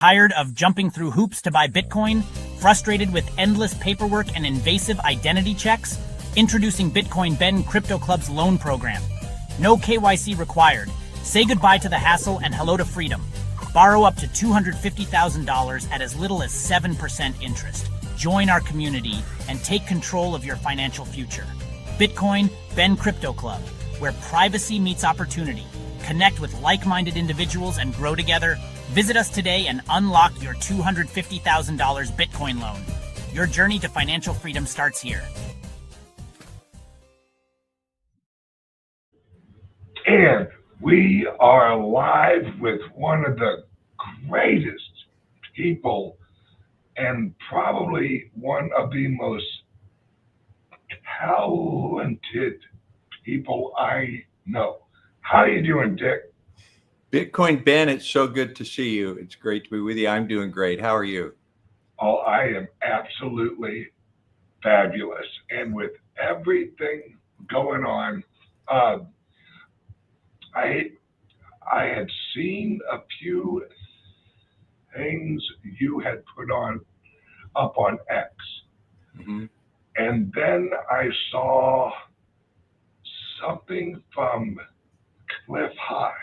Tired of jumping through hoops to buy Bitcoin? Frustrated with endless paperwork and invasive identity checks? Introducing Bitcoin Ben Crypto Club's loan program. No KYC required. Say goodbye to the hassle and hello to freedom. Borrow up to $250,000 at as little as 7% interest. Join our community and take control of your financial future. Bitcoin Ben Crypto Club, where privacy meets opportunity. Connect with like-minded individuals and grow together. Visit us today and unlock your $250,000 Bitcoin loan. Your journey to financial freedom starts here. And we are live with one of the greatest people and probably one of the most talented people I know. How are you doing, Dick? Bitcoin Ben, it's so good to see you. It's great to be with you. I'm doing great. How are you? Oh, I am absolutely fabulous. And with everything going on, I had seen a few things you had put up on X. Mm-hmm. And then I saw something from Cliff High.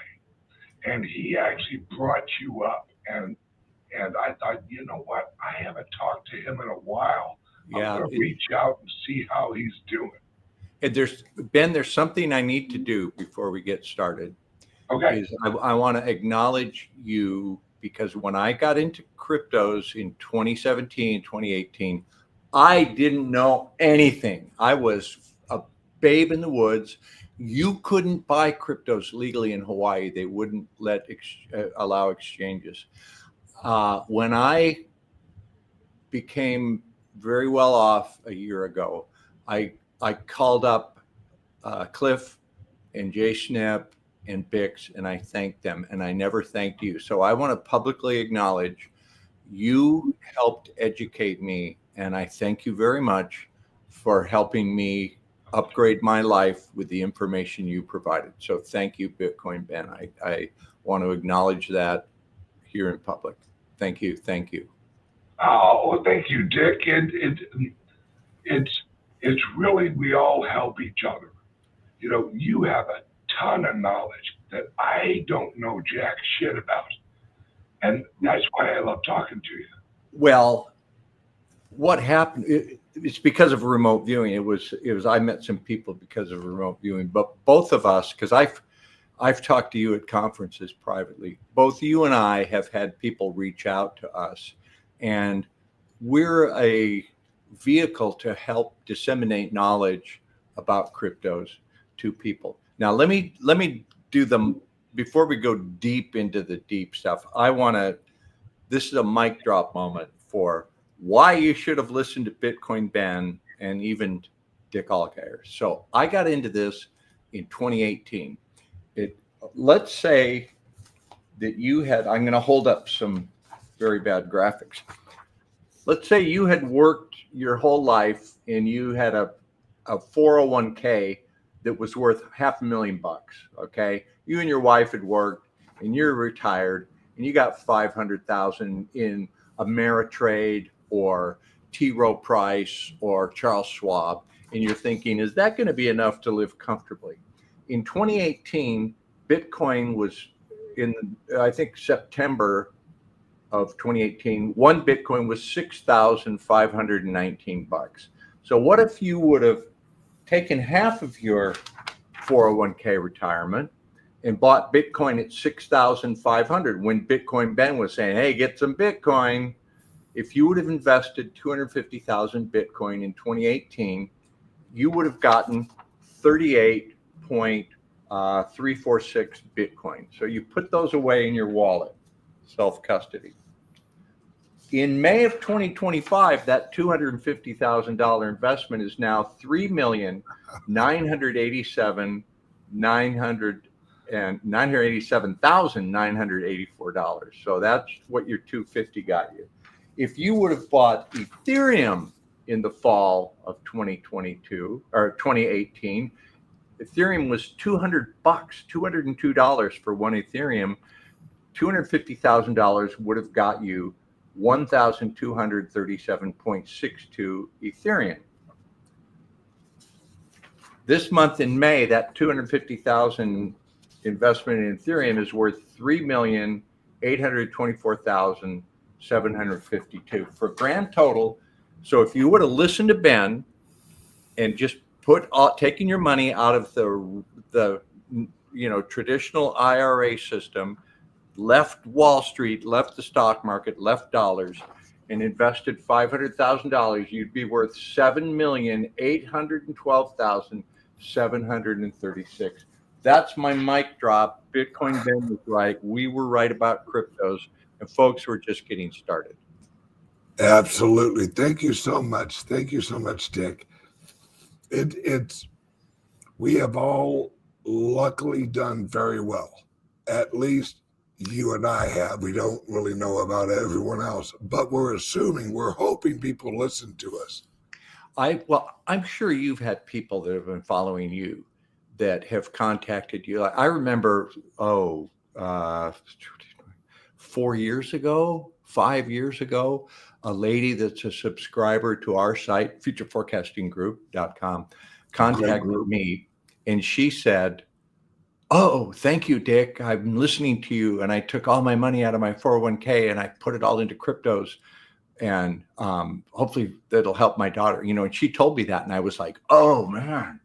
And he actually brought you up, and I thought, you know what? I haven't talked to him in a while. Yeah, I'm going to reach out and see how he's doing. And there's something I need to do before we get started. Okay. I want to acknowledge you because when I got into cryptos in 2017, 2018, I didn't know anything. I was a babe in the woods. You couldn't buy cryptos legally in Hawaii. They wouldn't allow exchanges. When I became very well off a year ago, I called up Cliff and Jay Schnipp and Bix, and I thanked them, and I never thanked you. So I want to publicly acknowledge you helped educate me, and I thank you very much for helping me upgrade my life with the information you provided. So thank you, Bitcoin Ben. I want to acknowledge that here in public. Thank you. Thank you. Oh, well, thank you, Dick. It's really, we all help each other. You know, you have a ton of knowledge that I don't know jack shit about. And that's why I love talking to you. Well, what happened? It's because of remote viewing. It was. I met some people because of remote viewing, but both of us, because I've talked to you at conferences privately. Both you and I have had people reach out to us, and we're a vehicle to help disseminate knowledge about cryptos to people. Now, let me do them before we go deep into the deep stuff. This is a mic drop moment for why you should have listened to Bitcoin Ben and even Dick Allgire. So I got into this in 2018. Let's say that you had, I'm going to hold up some very bad graphics. Let's say you had worked your whole life and you had a 401k that was worth $500,000. Okay. You and your wife had worked and you're retired and you got $500,000 in Ameritrade or T. Rowe Price or Charles Schwab, and you're thinking, is that going to be enough to live comfortably? In 2018, Bitcoin was I think September of 2018, one Bitcoin was $6,519. So what if you would have taken half of your 401k retirement and bought Bitcoin at 6,500 when Bitcoin Ben was saying, hey, get some Bitcoin? If you would have invested 250,000 Bitcoin in 2018, you would have gotten 38.346 Bitcoin. So you put those away in your wallet, self-custody. In May of 2025, that $250,000 investment is now $3,987,984. So that's what your 250 got you. If you would have bought Ethereum in the fall of 2022 or 2018, Ethereum was $200, $202 for one Ethereum. $250,000 would have got you 1,237.62 Ethereum. This month in May, that 250,000 investment in Ethereum is worth 3,824,752 for a grand total. So if you would have listened to Ben and just taking your money out of the traditional IRA system, left Wall Street, left the stock market, left dollars, and invested $500,000, you'd be worth $7,812,736. That's my mic drop. Bitcoin Ben was right. We were right about cryptos, and folks, we're just getting started. Absolutely. Thank you so much. Thank you so much, Dick. We have all luckily done very well. At least you and I have. We don't really know about everyone else, but we're hoping people listen to us. I'm sure you've had people that have been following you that have contacted you. I remember, 4 years ago, 5 years ago, a lady that's a subscriber to our site, futureforecastinggroup.com, contacted me, and she said, "Oh, thank you, Dick. I'm listening to you, and I took all my money out of my 401k and I put it all into cryptos, and hopefully that'll help my daughter." And she told me that, and I was like, "Oh man,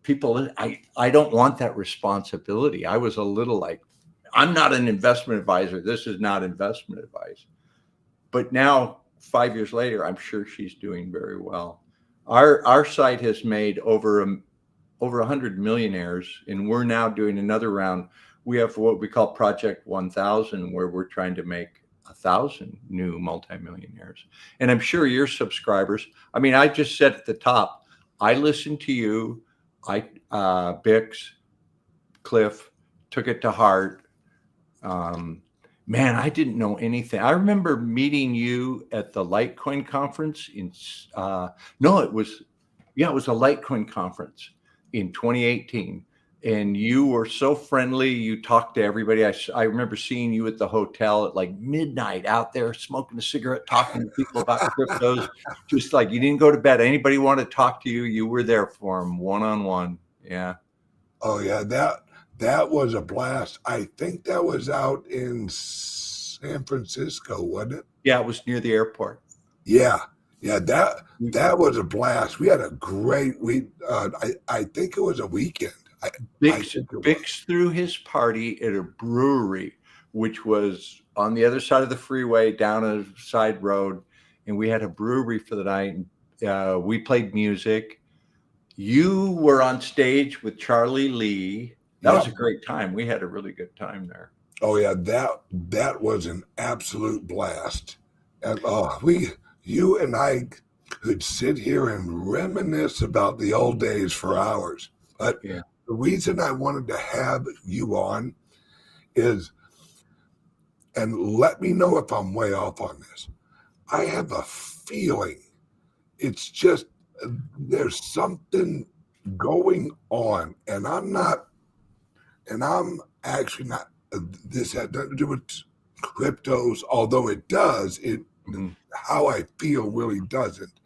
people, I don't want that responsibility." I was a little like, I'm not an investment advisor. This is not investment advice. But now, 5 years later, I'm sure she's doing very well. Our site has made over 100 millionaires, and we're now doing another round. We have what we call Project 1000, where we're trying to make 1,000 new multimillionaires. And I'm sure your subscribers, I just said at the top, I listened to you. Bix, Cliff, took it to heart. Man, I didn't know anything. I remember meeting you at the Litecoin conference it was a Litecoin conference in 2018. And you were so friendly. You talked to everybody. I remember seeing you at the hotel at like midnight out there smoking a cigarette, talking to people about cryptos. Just like you didn't go to bed. Anybody wanted to talk to you, you were there for them one-on-one. Yeah. Oh yeah, that was a blast. I think that was out in San Francisco, wasn't it? Yeah, it was near the airport. Yeah, that was a blast. We had a great week. I think it was a weekend. Bix threw his party at a brewery, which was on the other side of the freeway down a side road, and we had a brewery for the night. We played music. You were on stage with Charlie Lee. That was a great time. We had a really good time there. Oh yeah, that was an absolute blast. And you and I could sit here and reminisce about the old days for hours. But the reason I wanted to have you on is, and let me know if I'm way off on this, I have a feeling it's just there's something going on, and I'm actually not, this had nothing to do with cryptos, although it does, how I feel really doesn't.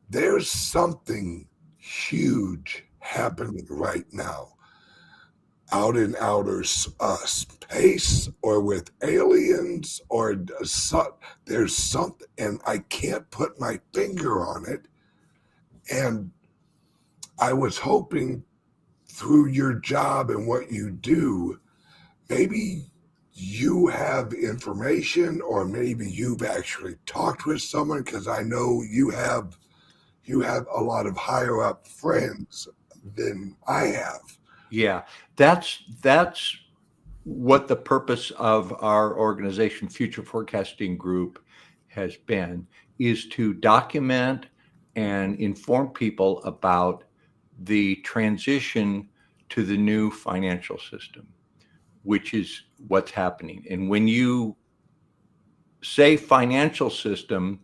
There's something huge happening right now out in outer space, or with aliens, or there's something, and I can't put my finger on it. And I was hoping through your job and what you do, maybe you have information, or maybe you've actually talked with someone, because I know you have a lot of higher up friends than I have. Yeah, that's what the purpose of our organization, Future Forecasting Group, has been, is to document and inform people about the transition to the new financial system, which is what's happening. And when you say financial system,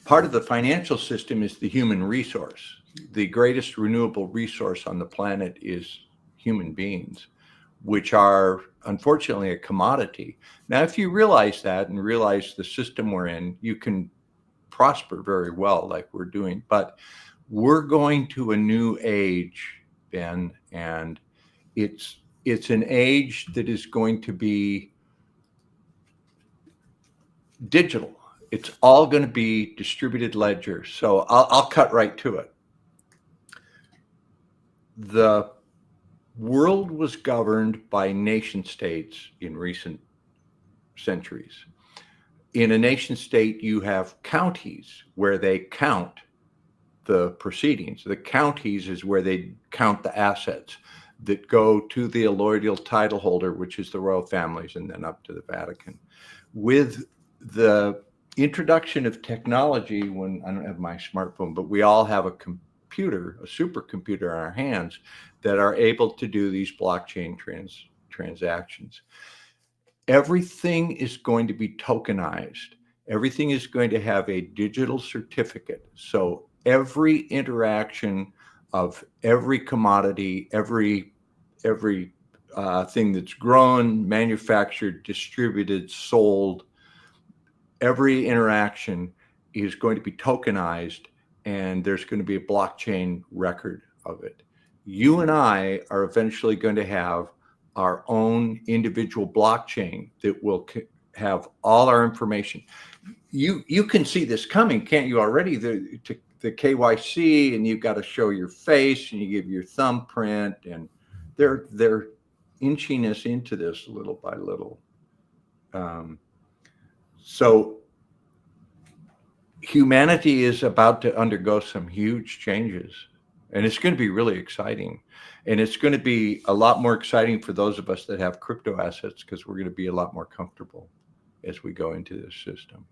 part of the financial system is the human resource. The greatest renewable resource on the planet is human beings. which are unfortunately a commodity. Now, if you realize that and realize the system we're in, you can prosper very well like we're doing. But we're going to a new age, Ben, and it's an age that is going to be digital. It's all going to be distributed ledger. So I'll cut right to it. The world was governed by nation states in recent centuries. In a nation state, you have counties where they count the proceedings. The counties is where they count the assets that go to the allodial title holder, which is the royal families, and then up to the Vatican. With the introduction of technology, when I don't have my smartphone, but we all have a computer, a supercomputer in our hands that are able to do these blockchain transactions. Everything is going to be tokenized. Everything is going to have a digital certificate. So every interaction of every commodity, every thing that's grown, manufactured, distributed, sold, every interaction is going to be tokenized, and there's going to be a blockchain record of it. You and I are eventually going to have our own individual blockchain that will have all our information. You can see this coming, can't you already? The KYC, and you've got to show your face, and you give your thumbprint, and they're inching us into this little by little. So humanity is about to undergo some huge changes, and it's going to be really exciting. And it's going to be a lot more exciting for those of us that have crypto assets, because we're going to be a lot more comfortable as we go into this system.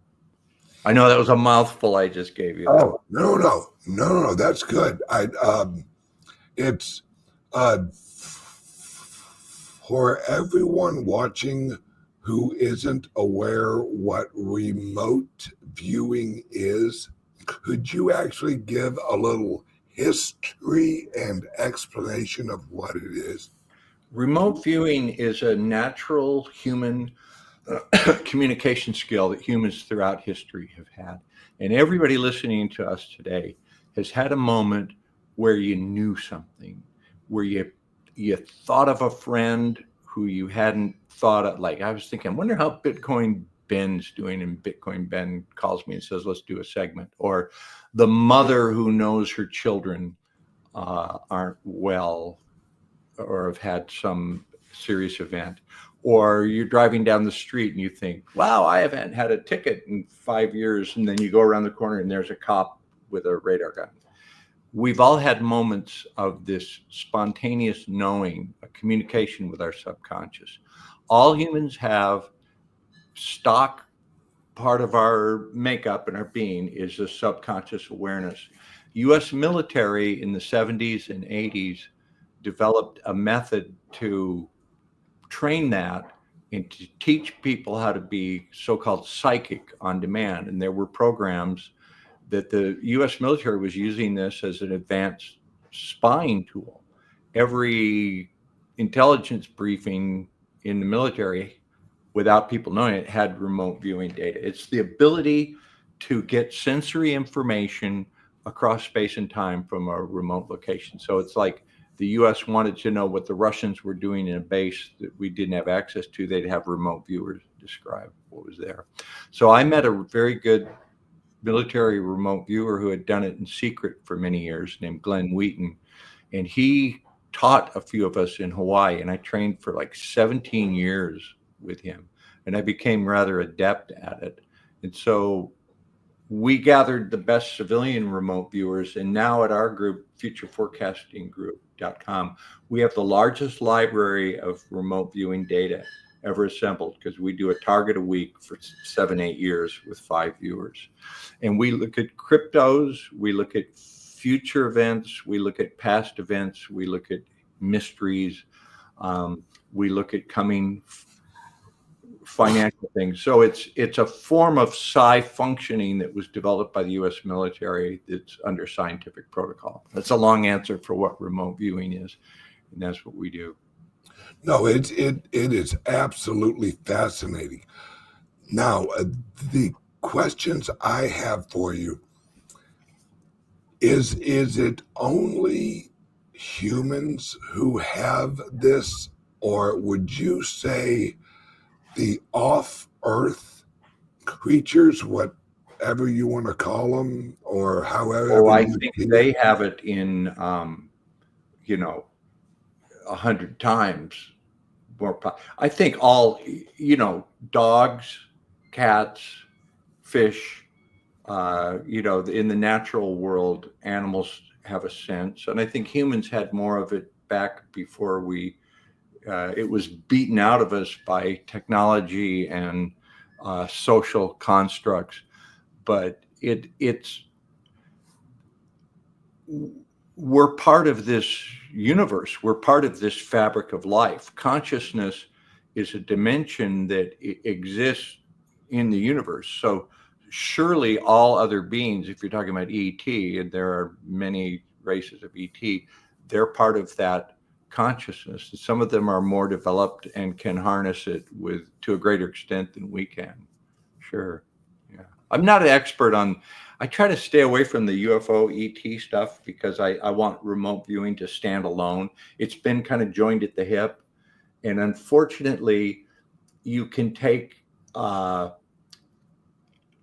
I know that was a mouthful I just gave you. Oh, no, that's good. It's for everyone watching who isn't aware what remote viewing is, could you actually give a little history and explanation of what it is? Remote viewing is a natural human communication skill that humans throughout history have had. And everybody listening to us today has had a moment where you knew something, where you thought of a friend who you hadn't thought of. Like, I was thinking, I wonder how Bitcoin Ben's doing, and Bitcoin Ben calls me and says, let's do a segment. Or the mother who knows her children aren't well or have had some serious event. Or you're driving down the street and you think, wow, I haven't had a ticket in 5 years. And then you go around the corner and there's a cop with a radar gun. We've all had moments of this spontaneous knowing, a communication with our subconscious. All humans have stock. Part of our makeup and our being is a subconscious awareness. U.S. military in the 70s and 80s developed a method to train that and to teach people how to be so-called psychic on demand. And there were programs that the U.S. military was using this as an advanced spying tool. Every intelligence briefing in the military, without people knowing it, had remote viewing data. It's the ability to get sensory information across space and time from a remote location. So it's like the U.S. wanted to know what the Russians were doing in a base that we didn't have access to. They'd have remote viewers describe what was there. So I met a very good military remote viewer who had done it in secret for many years, named Glenn Wheaton. And he taught a few of us in Hawaii, and I trained for like 17 years with him, and I became rather adept at it. And so we gathered the best civilian remote viewers, and now at our group, futureforecastinggroup.com, we have the largest library of remote viewing data ever assembled, because we do a target a week for 7-8 years with 5 viewers. And we look at cryptos, we look at future events, we look at past events, we look at mysteries, we look at coming financial things. So it's a form of psi functioning that was developed by the U.S. military that's under scientific protocol. That's a long answer for what remote viewing is, and that's what we do. No, it is absolutely fascinating. Now, the questions I have for you is it only humans who have this, or would you say the off-Earth creatures, whatever you want to call them, or however Oh, I you think see they it? have it in, 100 times more. I think all, dogs, cats, fish, in the natural world, animals have a sense. And I think humans had more of it back before it was beaten out of us by technology and social constructs. But we're part of this universe. We're part of this fabric of life. Consciousness is a dimension that exists in the universe. So surely all other beings, if you're talking about ET, and there are many races of ET, they're part of that consciousness. Some of them are more developed and can harness it to a greater extent than we can. Sure. Yeah. I'm not an expert on, I try to stay away from the UFO ET stuff because I want remote viewing to stand alone. It's been kind of joined at the hip. And unfortunately, you can take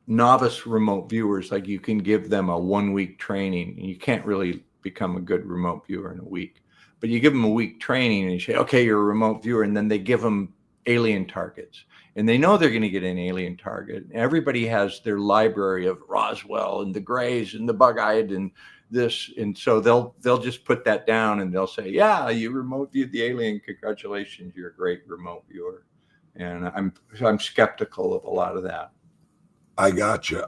novice remote viewers, like you can give them a 1-week training, and you can't really become a good remote viewer in a week. But you give them a week training and you say, okay, you're a remote viewer. And then they give them alien targets. And they know they're going to get an alien target. Everybody has their library of Roswell and the Greys and the Bug-eyed and this. And so they'll just put that down and they'll say, yeah, you remote viewed the alien. Congratulations, you're a great remote viewer. And I'm skeptical of a lot of that. I gotcha.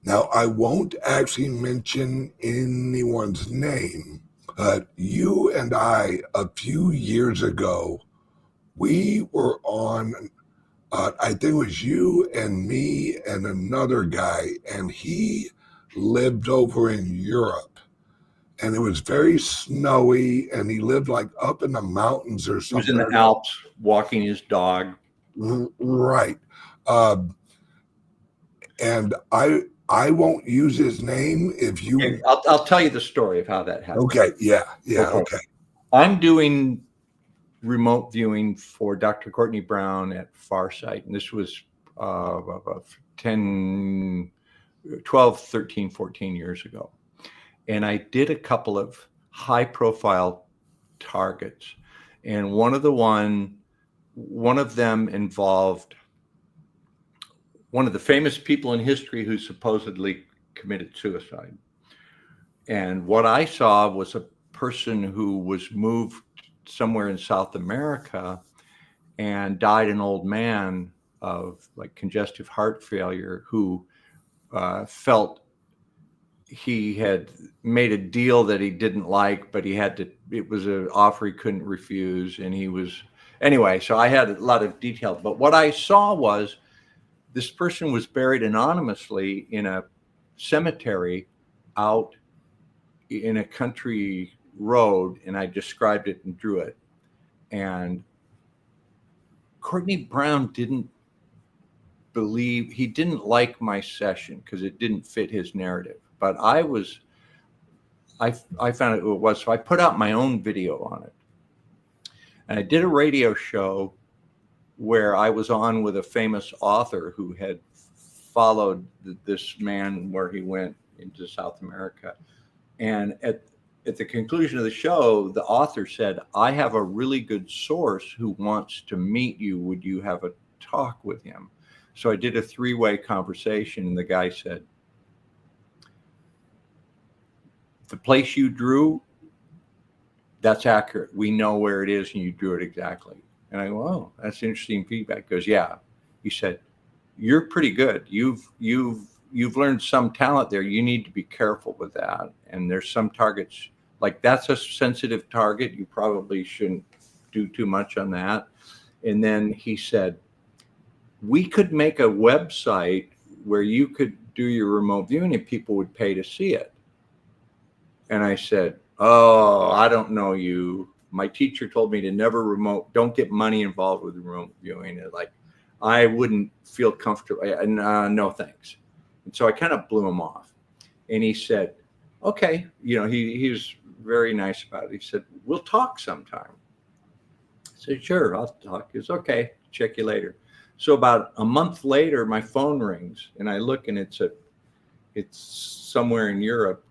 Now, I won't actually mention anyone's name, but you and I, a few years ago, we were on, I think it was you and me and another guy, and he lived over in Europe. And it was very snowy, and he lived like up in the mountains or He was something. in the Alps walking his dog. Right. And I won't use his name if you. Okay, I'll tell you the story of how that happened. Okay. Yeah. Okay. I'm doing remote viewing for Dr. Courtney Brown at Farsight. And this was 12, 13, 14 years ago. And I did a couple of high profile targets. And one of them involved one of the famous people in history who supposedly committed suicide. And what I saw was a person who was moved somewhere in South America and died an old man of like congestive heart failure, who felt he had made a deal that he didn't like, but it was an offer he couldn't refuse. And anyway, so I had a lot of detail, but what I saw was this person was buried anonymously in a cemetery out in a country road, and I described it and drew it. And Courtney Brown didn't like my session because it didn't fit his narrative. But I found it was, so I put out my own video on it. And I did a radio show where I was on with a famous author who had followed this man where he went into South America. And at the conclusion of the show, the author said, I have a really good source who wants to meet you. Would you have a talk with him? So I did a 3-way conversation, and the guy said, the place you drew, that's accurate. We know where it is, and you drew it exactly. And I go, oh, that's interesting feedback. He goes, yeah. He said, you're pretty good. You've learned some talent there. You need to be careful with that. And there's some targets, like that's a sensitive target. You probably shouldn't do too much on that. And then he said, we could make a website where you could do your remote viewing and people would pay to see it. And I said, oh, I don't know you. my teacher told me to never don't get money involved with remote viewing. Like, I wouldn't feel comfortable. No, thanks. And so I kind of blew him off. And he said, okay, he was very nice about it. He said, we'll talk sometime. I said, sure, I'll talk. He said, okay, check you later. So about a month later, my phone rings and I look and it's somewhere in Europe.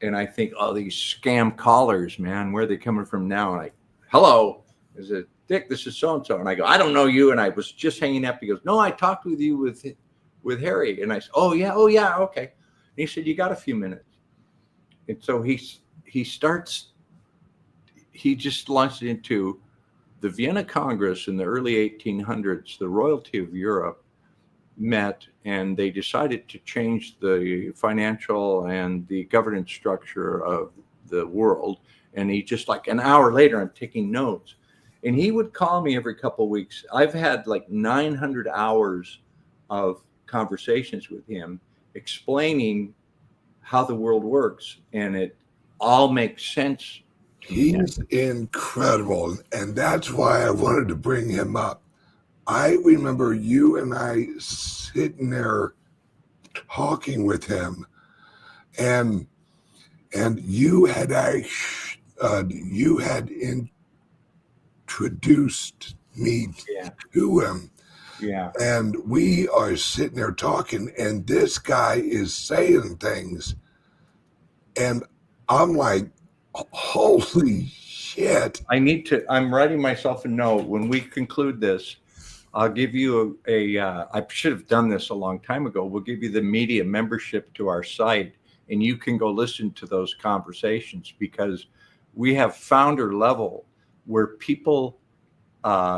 And I think, oh, these scam callers, man, where are they coming from now? And hello, is it Dick? This is so-and-so. And I go, I don't know you. And I was just hanging up. He goes, no, I talked with you with Harry. And I said, oh yeah, okay. And he said, you got a few minutes. And so he just launched into the Vienna Congress in the early 1800s. The royalty of Europe met and they decided to change the financial and the governance structure of the world. And he just, like an hour later, I'm taking notes. And he would call me every couple of weeks. I've had like 900 hours of conversations with him explaining how the world works. And it all makes sense. He's incredible. And that's why I wanted to bring him up. I remember you and I sitting there talking with him, and you had introduced me to him. Yeah. And we are sitting there talking, and this guy is saying things, and I'm like, holy shit. I'm writing myself a note. When we conclude this, I'll give you I should have done this a long time ago. We'll give you the media membership to our site, and you can go listen to those conversations, because we have founder level where people,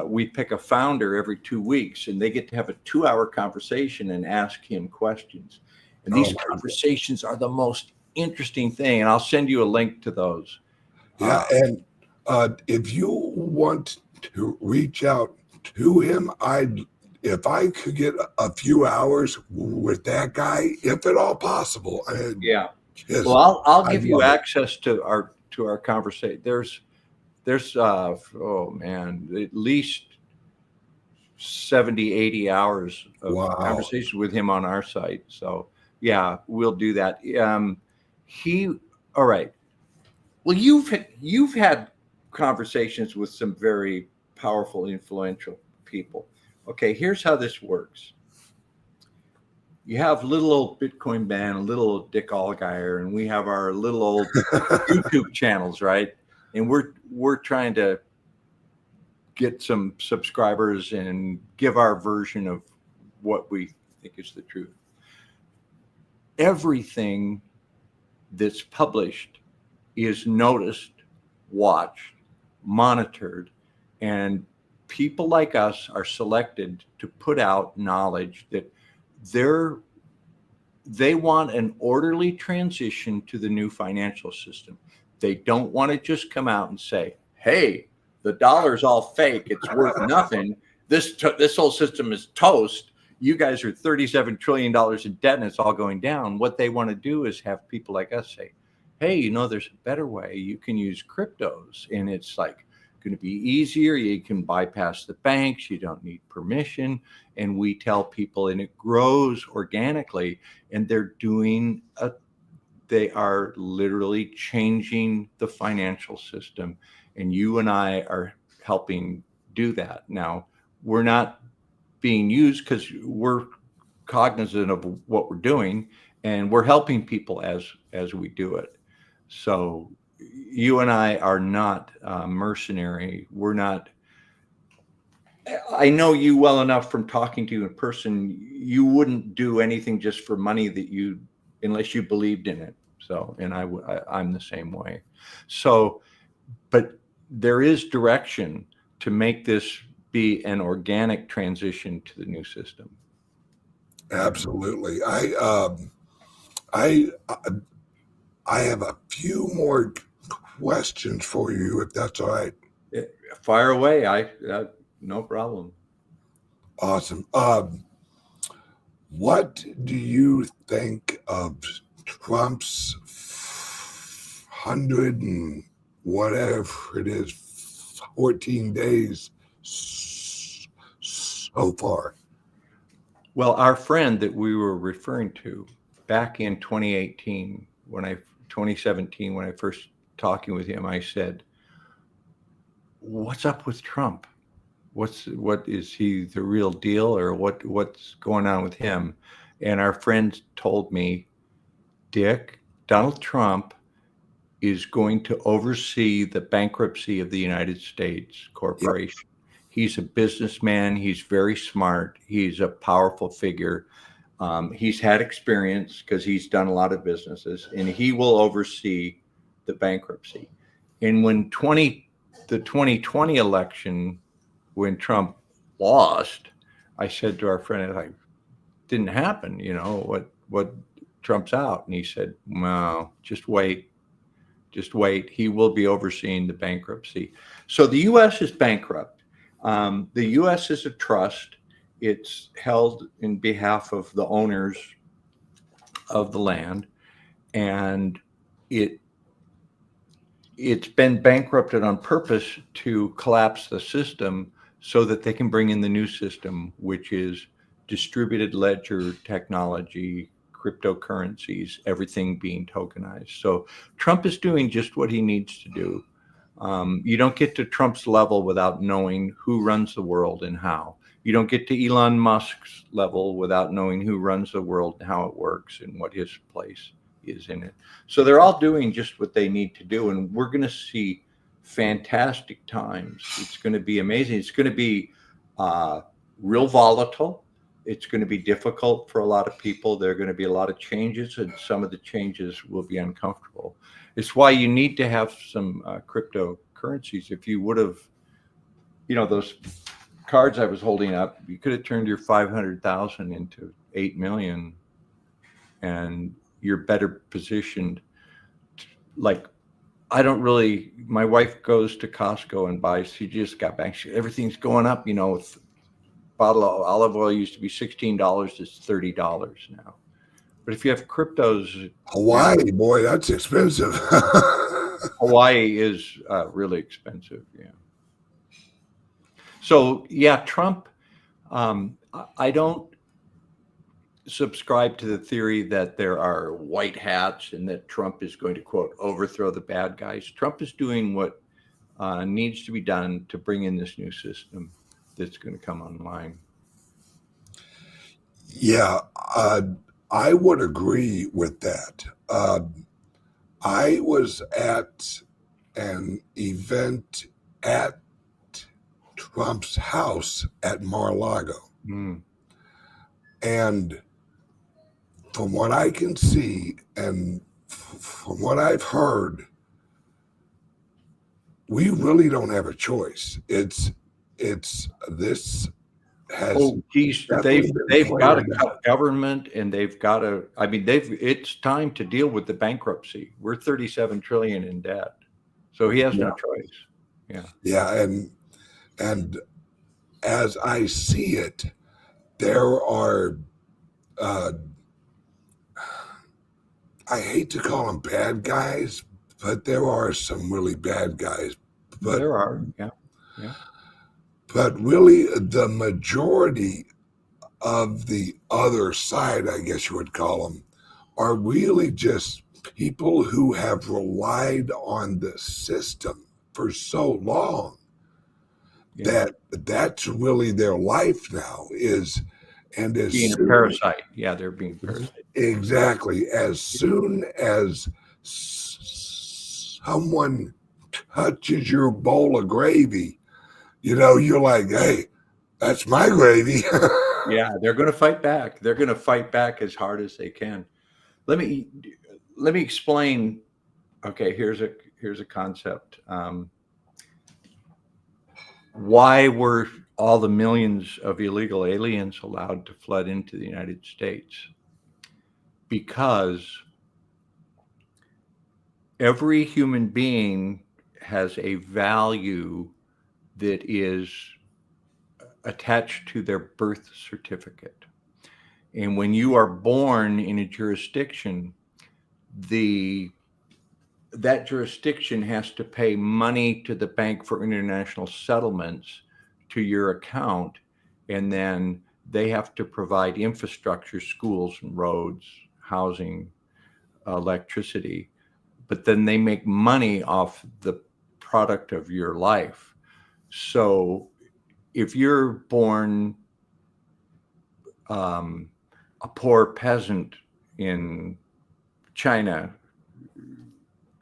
we pick a founder every 2 weeks and they get to have a 2-hour conversation and ask him questions. And these conversations are the most interesting thing. And I'll send you a link to those. Yeah. And if you want to reach out to him, if I could get a few hours with that guy, if at all possible. Well, I'll give you access to our conversation. There's oh man, at least 70, 80 hours of conversation with him on our site. So yeah, we'll do that. All right. Well, you've had conversations with some very powerful, influential people. Okay, here's how this works. You have little old Bitcoin Ben, little old Dick Allgire, and we have our little old YouTube channels, right? And we're trying to get some subscribers and give our version of what we think is the truth. Everything that's published is noticed, watched, monitored, and people like us are selected to put out knowledge that they want an orderly transition to the new financial system. They don't want to just come out and say, hey, the dollar's all fake, it's worth nothing, this whole system is toast, you guys are $37 trillion in debt and it's all going down. What they want to do is have people like us say, hey, there's a better way. You can use cryptos and it's like going to be easier. You can bypass the banks. You don't need permission. And we tell people, and it grows organically, and they are literally changing the financial system. And you and I are helping do that. Now, we're not being used because we're cognizant of what we're doing, and we're helping people as we do it. So you and I are not mercenary. We're not. I know you well enough from talking to you in person. You wouldn't do anything just for money unless you believed in it. So, and I'm the same way. So, but there is direction to make this be an organic transition to the new system. Absolutely. I have a few more questions for you, if that's all right. Fire away. No problem. Awesome. What do you think of Trump's $100 whatever it is, 14 days so far. Well, our friend that we were referring to back in 2017, when I first talking with him, I said, "What's up with Trump? What is he the real deal, or what's going on with him?" And our friend told me, "Dick, Donald Trump is going to oversee the bankruptcy of the United States corporation. Yep. He's a businessman. He's very smart. He's a powerful figure. He's had experience because he's done a lot of businesses, and he will oversee the bankruptcy." And when the 2020 election, when Trump lost, I said to our friend, like, didn't happen, what Trump's out. And he said, "Well, just wait. He will be overseeing the bankruptcy." So the U.S. is bankrupt. The U.S. is a trust. It's held in behalf of the owners of the land, and it's been bankrupted on purpose to collapse the system so that they can bring in the new system, which is distributed ledger technology, cryptocurrencies, everything being tokenized. So Trump is doing just what he needs to do. You don't get to Trump's level without knowing who runs the world and how. You don't get to Elon Musk's level without knowing who runs the world and how it works and what his place is in it. So they're all doing just what they need to do. And we're going to see fantastic times. It's going to be amazing. It's going to be real volatile. It's going to be difficult for a lot of people. There are going to be a lot of changes, and some of the changes will be uncomfortable. It's why you need to have some cryptocurrencies. If you would have, those cards I was holding up, you could have turned your 500,000 into 8 million, and you're better positioned. Like, my wife goes to Costco and buys, she just got back, everything's going up, with bottle of olive oil used to be $16, it's $30 now. But if you have cryptos, Hawaii, boy, that's expensive. Hawaii is really expensive. Yeah. So yeah, Trump. I don't subscribe to the theory that there are white hats and that Trump is going to, quote, overthrow the bad guys. Trump is doing what needs to be done to bring in this new system that's going to come online. Yeah, I would agree with that. I was at an event at Trump's house at Mar-a-Lago. Mm. And from what I can see and from what I've heard, we really don't have a choice. It's this has. Oh, geez, they've got to cut government, and they've got to. I mean, it's time to deal with the bankruptcy. We're $37 trillion in debt, so he has no choice. Yeah. Yeah, and as I see it, there are. I hate to call them bad guys, but there are some really bad guys. But there are, yeah. But really, the majority of the other side, I guess you would call them, are really just people who have relied on the system for so long that that's really their life now is. And as being a parasite. Yeah, they're being parasite. Exactly. As soon as someone touches your bowl of gravy, you're like, hey, that's my gravy. Yeah, they're going to fight back. They're going to fight back as hard as they can. Let me explain. Okay, here's a concept. Why were all the millions of illegal aliens allowed to flood into the United States? Because every human being has a value that is attached to their birth certificate. And when you are born in a jurisdiction, the that jurisdiction has to pay money to the Bank for International Settlements to your account, and then they have to provide infrastructure, schools and roads, housing, electricity, but then they make money off the product of your life. So if you're born a poor peasant in China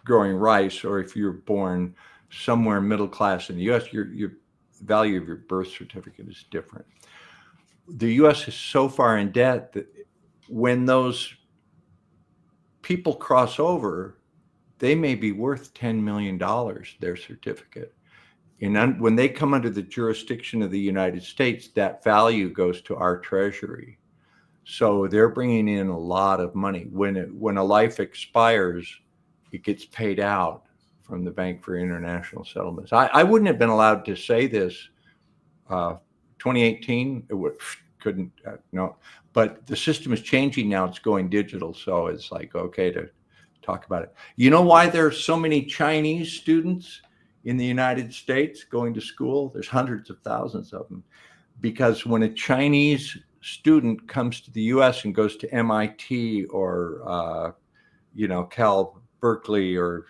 growing rice, or if you're born somewhere middle class in the US, your value of your birth certificate is different. The US is so far in debt that when those people cross over, they may be worth $10 million, their certificate. And when they come under the jurisdiction of the United States, that value goes to our treasury. So they're bringing in a lot of money. When a life expires, it gets paid out from the Bank for International Settlements. I wouldn't have been allowed to say this 2018, couldn't, no. But the system is changing now. It's going digital. So it's like, okay to talk about it. You know why there's so many Chinese students in the United States going to school? There's hundreds of thousands of them. Because when a Chinese student comes to the US and goes to MIT or, Cal Berkeley or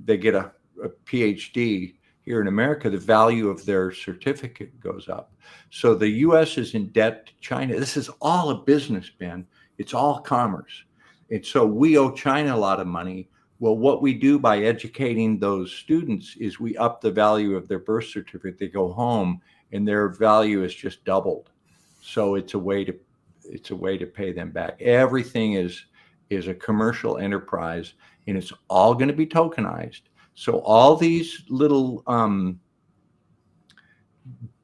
they get a PhD here in America, the value of their certificate goes up. So the US is in debt to China. This is all a business, Ben. It's all commerce. And so we owe China a lot of money. Well, what we do by educating those students is we up the value of their birth certificate. They go home and their value is just doubled. So it's a way to pay them back. Everything is a commercial enterprise, and it's all going to be tokenized. So all these little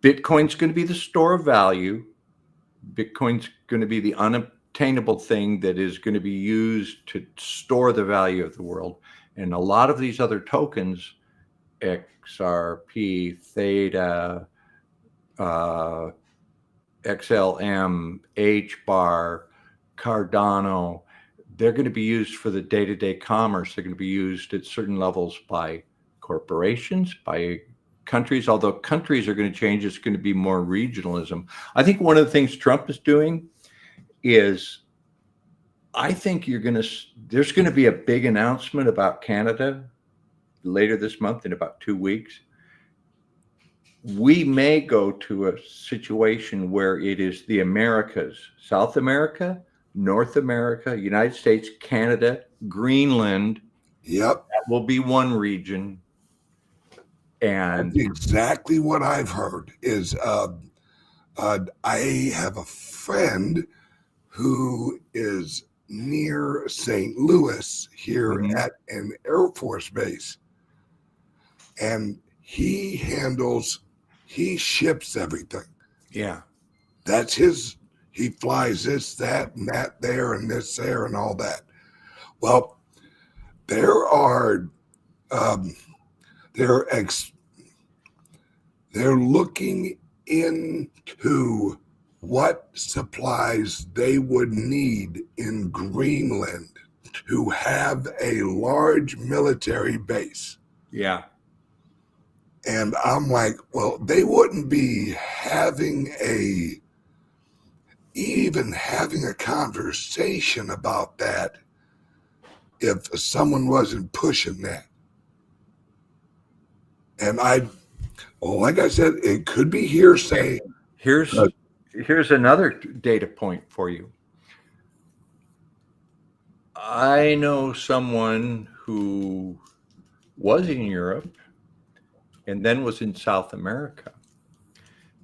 Bitcoin's going to be the store of value. Bitcoin's going to be the unobtainable thing that is going to be used to store the value of the world. And a lot of these other tokens, XRP, Theta, XLM, HBAR, Cardano, they're going to be used for the day-to-day commerce. They're going to be used at certain levels by corporations, by countries, although countries are going to change. It's going to be more regionalism. I think one of the things Trump is doing is, I think there's going to be a big announcement about Canada later this month, in about 2 weeks. We may go to a situation where it is the Americas, South America, North America, United States, Canada, Greenland. Yep. That will be one region. And that's exactly what I've heard is I have a friend who is near St. Louis here at an Air Force base. And he ships everything. Yeah. That's he flies this, that, and that there, and this there, and all that. Well, they're looking into what supplies they would need in Greenland to have a large military base. Yeah. And I'm like, well, they wouldn't be even having a conversation about that if someone wasn't pushing that. And like I said, it could be hearsay. Here's another data point for you. I know someone who was in Europe and then was in South America.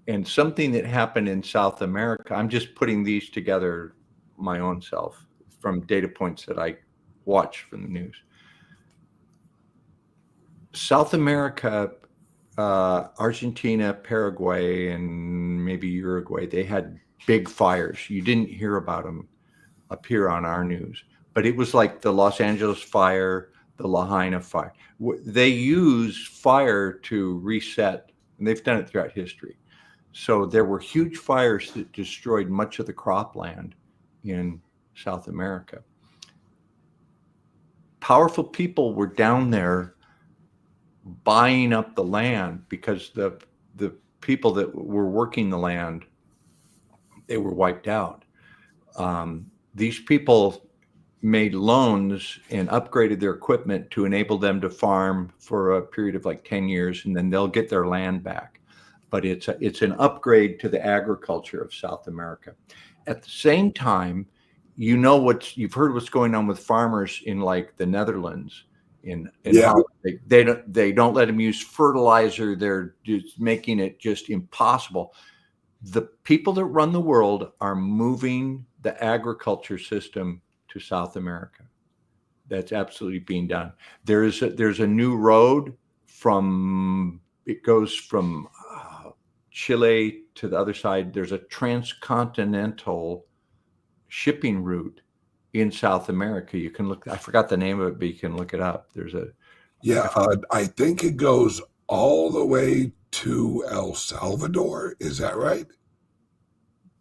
And something that happened in South America, I'm just putting these together my own self from data points that I watch from the news. South America, Argentina, Paraguay, and maybe Uruguay, they had big fires. You didn't hear about them appear on our news, but it was like the Los Angeles fire, the Lahaina fire. They use fire to reset, and they've done it throughout history. So there were huge fires that destroyed much of the cropland in South America. powerful people were down there buying up the land because the people that were working the land, they were wiped out. These people made loans and upgraded their equipment to enable them to farm for a period of like 10 years, and then they'll get their land back. But it's an upgrade to the agriculture of South America. At the same time, you've heard what's going on with farmers in like the Netherlands, in how they don't let them use fertilizer. They're just making it just impossible. The people that run the world are moving the agriculture system to South America. That's absolutely being done. There's a new road it goes from Chile to the other side. There's a transcontinental shipping route in South America. You can look, I forgot the name of it, but you can look it up. I think it goes all the way to El Salvador. Is that right?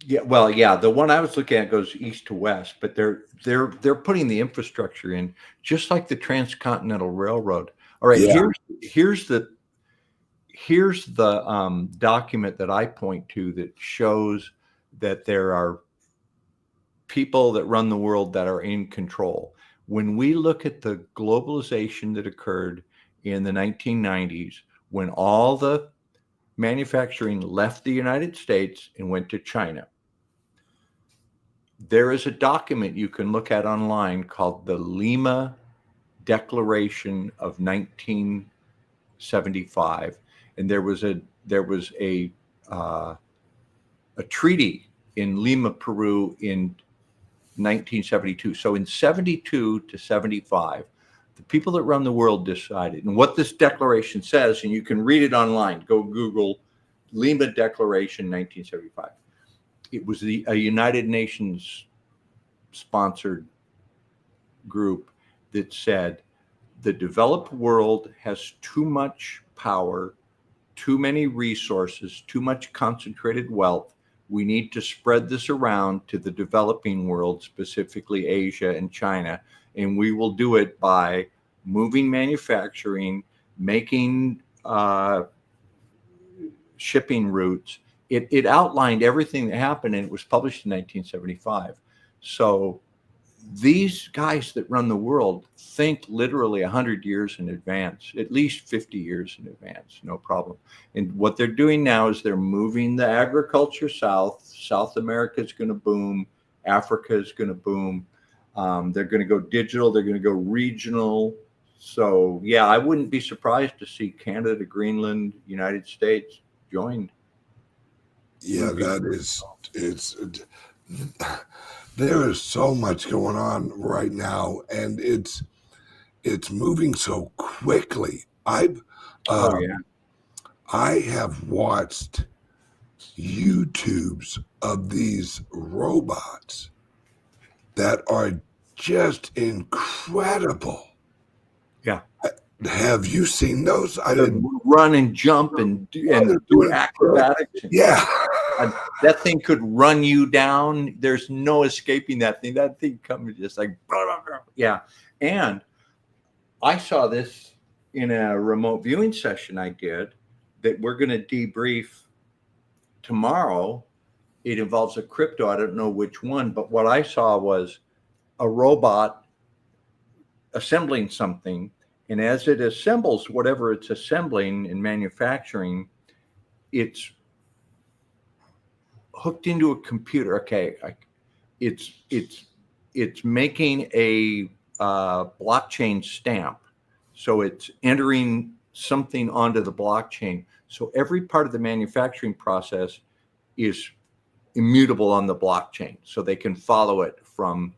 Yeah, well, yeah, the one I was looking at goes east to west, but they're putting the infrastructure in just like the Transcontinental Railroad. All right, here's the document that I point to that shows that there are people that run the world that are in control. When we look at the globalization that occurred in the 1990s, when all the manufacturing left the United States and went to China, there is a document you can look at online called the Lima Declaration of 1975, and there was a treaty in Lima, Peru in 1972. So in 72 to 75, the people that run the world decided, and what this declaration says, and you can read it online, go Google Lima Declaration 1975. It was a United Nations sponsored group that said the developed world has too much power, too many resources, too much concentrated wealth. We need to spread this around to the developing world, specifically Asia and China. And we will do it by moving manufacturing, making shipping routes. It outlined everything that happened, and it was published in 1975. So these guys that run the world think literally 100 years in advance, at least 50 years in advance, no problem. And what they're doing now is they're moving the agriculture south. South America is going to boom. Africa is going to boom. They're going to go digital. They're going to go regional. So, yeah, I wouldn't be surprised to see Canada, Greenland, United States joined. Yeah, there is so much going on right now, and it's moving so quickly. I have watched YouTubes of these robots that are just incredible. Yeah. Have you seen those? I didn't run and jump and do acrobatics. Yeah. That thing could run you down. There's no escaping that thing. That thing comes just like, blah, blah, blah. Yeah. And I saw this in a remote viewing session I did that we're going to debrief tomorrow. It involves a crypto. I don't know which one, but what I saw was a robot assembling something. And as it assembles whatever it's assembling and manufacturing, it's hooked into a computer. Okay, it's making a blockchain stamp, so it's entering something onto the blockchain. So every part of the manufacturing process is immutable on the blockchain, so they can follow it from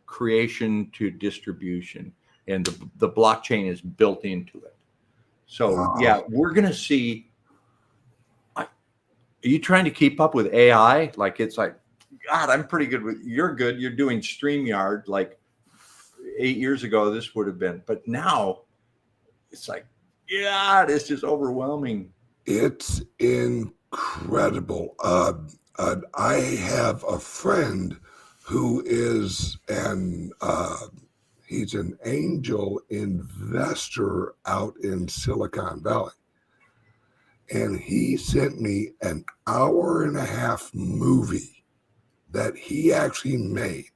creation to distribution, and the blockchain is built into it. So yeah, we're gonna see. Are you trying to keep up with AI? Like, it's like, God, I'm pretty good with, you're good. You're doing StreamYard. Like 8 years ago, this would have been, but now it's like, yeah, it's just overwhelming. It's incredible. I have a friend who is He's an angel investor out in Silicon Valley. And he sent me an 1.5-hour movie that he actually made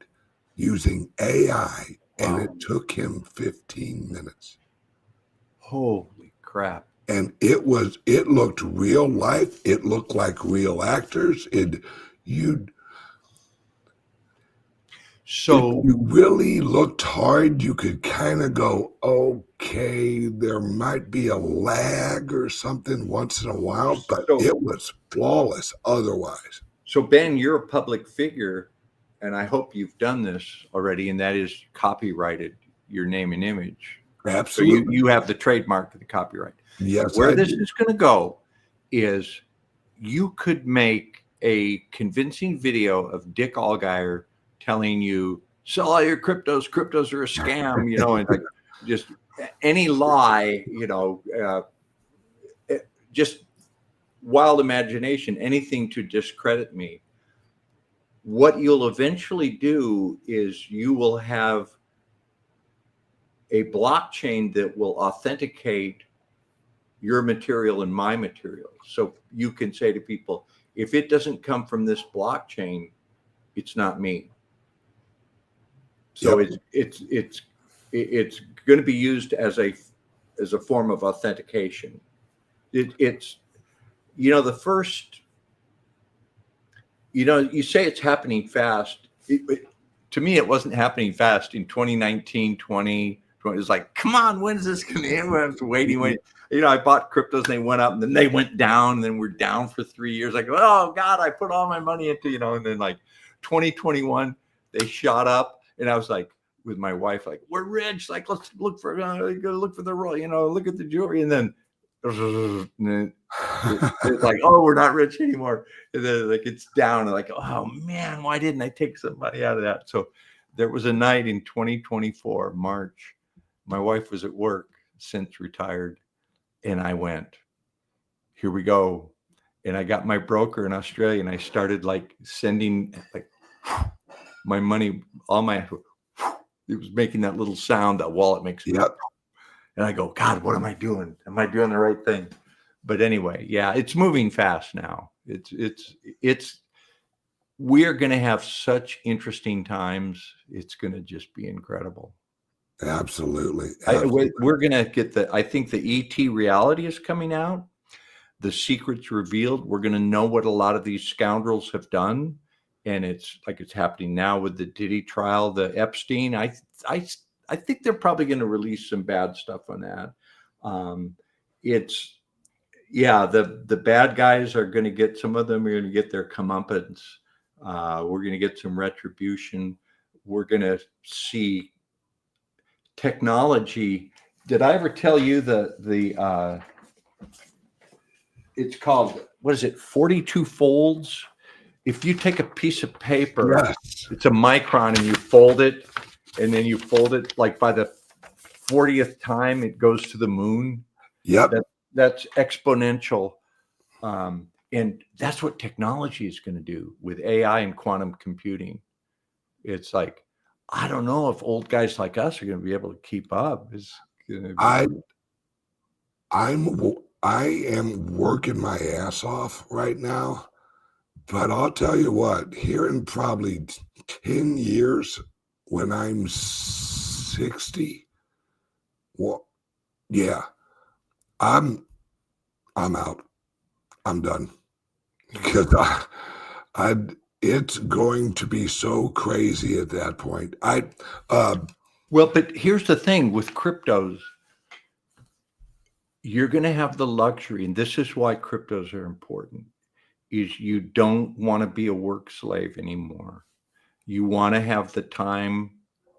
using AI, and it took him 15 minutes. Holy crap. And it looked real life. It looked like real actors. So if you really looked hard, you could kind of go, okay, there might be a lag or something once in a while, but it was flawless otherwise. So Ben, you're a public figure, and I hope you've done this already, and that is copyrighted your name and image. Absolutely. So you have the trademark of the copyright. Yes. Where this is going to go is you could make a convincing video of Dick Allgire telling you, sell all your cryptos. Cryptos are a scam, and like just any lie, just wild imagination, anything to discredit me. What you'll eventually do is you will have a blockchain that will authenticate your material and my material. So you can say to people, if it doesn't come from this blockchain, it's not me. So it's going to be used as a form of authentication. It's the first, you say it's happening fast. To me, it wasn't happening fast in 2019, 2020. It was like, come on, when is this going to end? I was waiting. I bought cryptos and they went up and then they went down and then we're down for 3 years. Like, oh God, I put all my money into, and then like 2021, they shot up. And I was like, with my wife, like, we're rich. Like, let's look for the roll, look at the jewelry. And then it's like, oh, we're not rich anymore. And then like it's down. And like, oh man, why didn't I take some money out of that? So there was a night in 2024, March. My wife was at work, since retired. And I went, here we go. And I got my broker in Australia and I started like sending like my money, it was making that little sound that wallet makes. Yep. And I go, God, what am I doing? Am I doing the right thing? But anyway, yeah, it's moving fast now. We're going to have such interesting times. It's going to just be incredible. Absolutely. We're going to get I think the ET reality is coming out. The secrets revealed. We're going to know what a lot of these scoundrels have done. And it's like it's happening now with the Diddy trial, the Epstein. I think they're probably going to release some bad stuff on that. The bad guys are going to get, some of them are going to get their comeuppance. We're going to get some retribution. We're going to see technology. Did I ever tell you it's called, what is it? 42 folds. If you take a piece of paper, yes, it's a micron, and you fold it, and then you fold it like by the 40th time, it goes to the moon. Yep. That's exponential. And that's what technology is going to do with AI and quantum computing. It's like, I don't know if old guys like us are going to be able to keep up. I am working my ass off right now. But I'll tell you what, here in probably 10 years, when I'm 60, well, yeah, I'm out. I'm done. Because it's going to be so crazy at that point. But here's the thing with cryptos. You're going to have the luxury, and this is why cryptos are important, is you don't want to be a work slave anymore. You want to have the time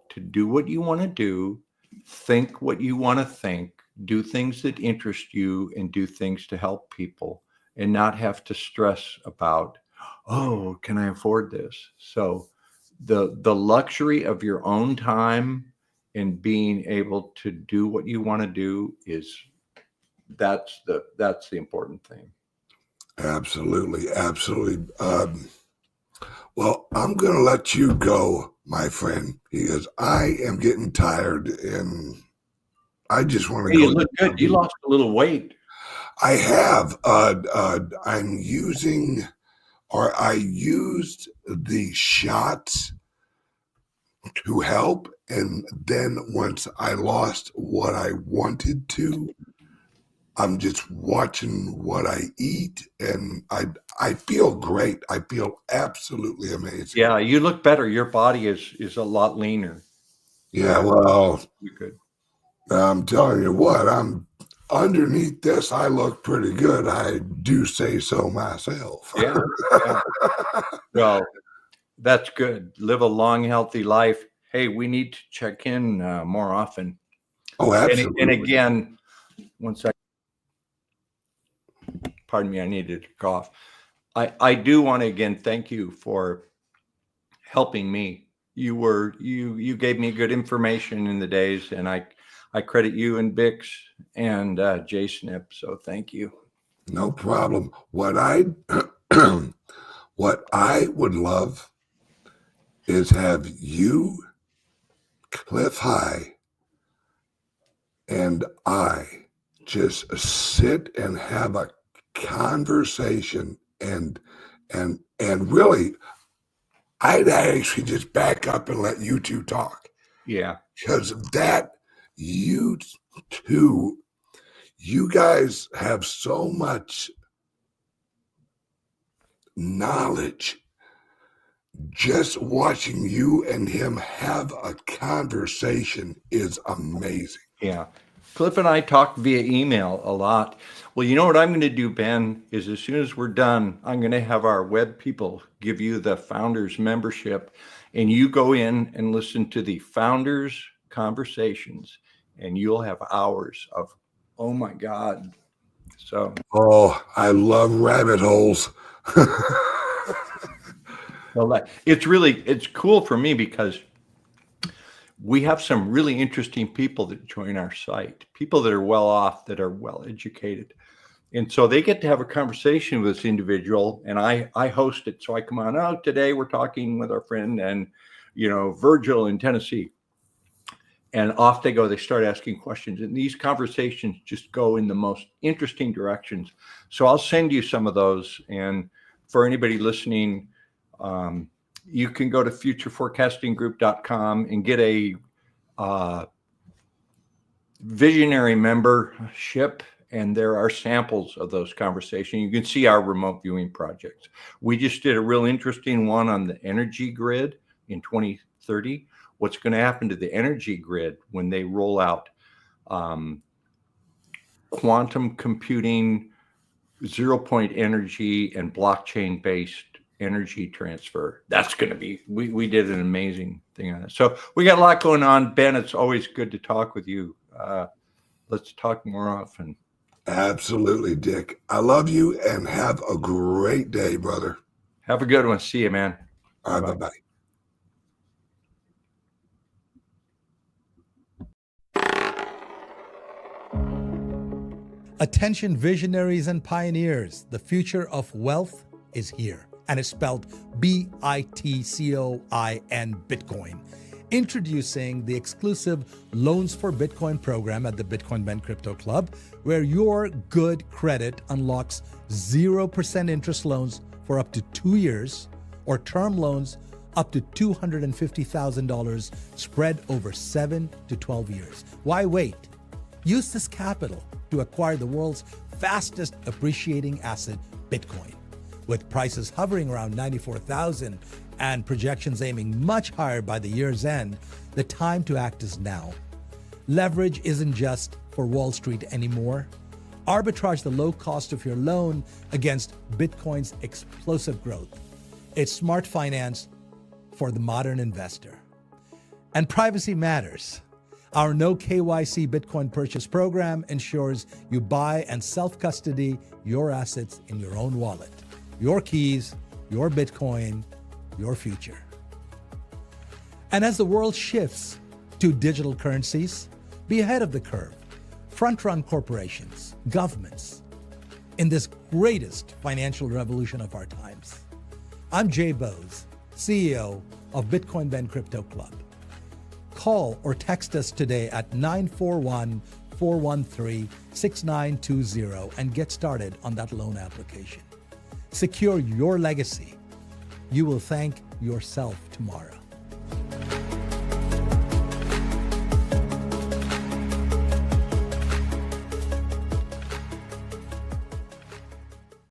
to do what you want to do, think what you want to think, do things that interest you, and do things to help people, and not have to stress about, oh, can I afford this? So the luxury of your own time and being able to do what you want to do that's the important thing. Absolutely. Absolutely. Well, I'm going to let you go, my friend, because I am getting tired and I just want to go. You look good. You lost a little weight. I have. I'm using, or I used the shots to help. And then once I lost what I wanted to, I'm just watching what I eat, and I feel great. I feel absolutely amazing. Yeah, you look better. Your body is a lot leaner. Yeah, well, You're good. I'm telling you what, I'm underneath this. I look pretty good. I do say so myself. Yeah. Well, that's good. Live a long, healthy life. Hey, we need to check in more often. Oh, absolutely. And again, one second. Pardon me, I needed to cough. I do want to again thank you for helping me. You gave me good information in the days, and I credit you and Bix and JSNIP. So thank you. No problem. What I would love is have you, Cliff High, and I just sit and have a conversation and really I'd actually just back up and let you two talk. Yeah. Because that you two, you guys have so much knowledge. Just watching you and him have a conversation is amazing. Yeah. Cliff and I talk via email a lot. Well, you know what I'm going to do, Ben, is as soon as we're done, I'm going to have our web people give you the founders membership, and you go in and listen to the founders conversations, and you'll have hours of, oh my God. So, oh, I love rabbit holes. well, it's cool for me because we have some really interesting people that join our site, people that are well off, that are well educated. And so they get to have a conversation with this individual, and I host it. So I come on out today, we're talking with our friend and, Virgil in Tennessee, and off they go. They start asking questions, and these conversations just go in the most interesting directions. So I'll send you some of those. And for anybody listening, you can go to futureforecastinggroup.com and get a visionary membership, and there are samples of those conversations. You can see our remote viewing projects. We just did a real interesting one on the energy grid in 2030. What's going to happen to the energy grid when they roll out quantum computing, zero-point energy, and blockchain-based energy transfer. That's going to be, we did an amazing thing on it. So we got a lot going on. Ben, it's always good to talk with you. Let's talk more often. Absolutely, Dick. I love you and have a great day, brother. Have a good one. See you, man. All right, bye-bye. Attention visionaries and pioneers, the future of wealth is here, and it's spelled BITCOIN, Bitcoin. Introducing the exclusive Loans for Bitcoin program at the Bitcoin Ben Crypto Club, where your good credit unlocks 0% interest loans for up to 2 years, or term loans up to $250,000 spread over 7 to 12 years. Why wait? Use this capital to acquire the world's fastest appreciating asset, Bitcoin. With prices hovering around 94,000 and projections aiming much higher by the year's end, the time to act is now. Leverage isn't just for Wall Street anymore. Arbitrage the low cost of your loan against Bitcoin's explosive growth. It's smart finance for the modern investor. And privacy matters. Our no KYC Bitcoin purchase program ensures you buy and self-custody your assets in your own wallet. Your keys, your Bitcoin, your future. And as the world shifts to digital currencies, be ahead of the curve. Front-run corporations, governments, in this greatest financial revolution of our times. I'm Jay Bose, CEO of Bitcoin Ben Crypto Club. Call or text us today at 941-413-6920 and get started on that loan application. Secure your legacy. You will thank yourself tomorrow.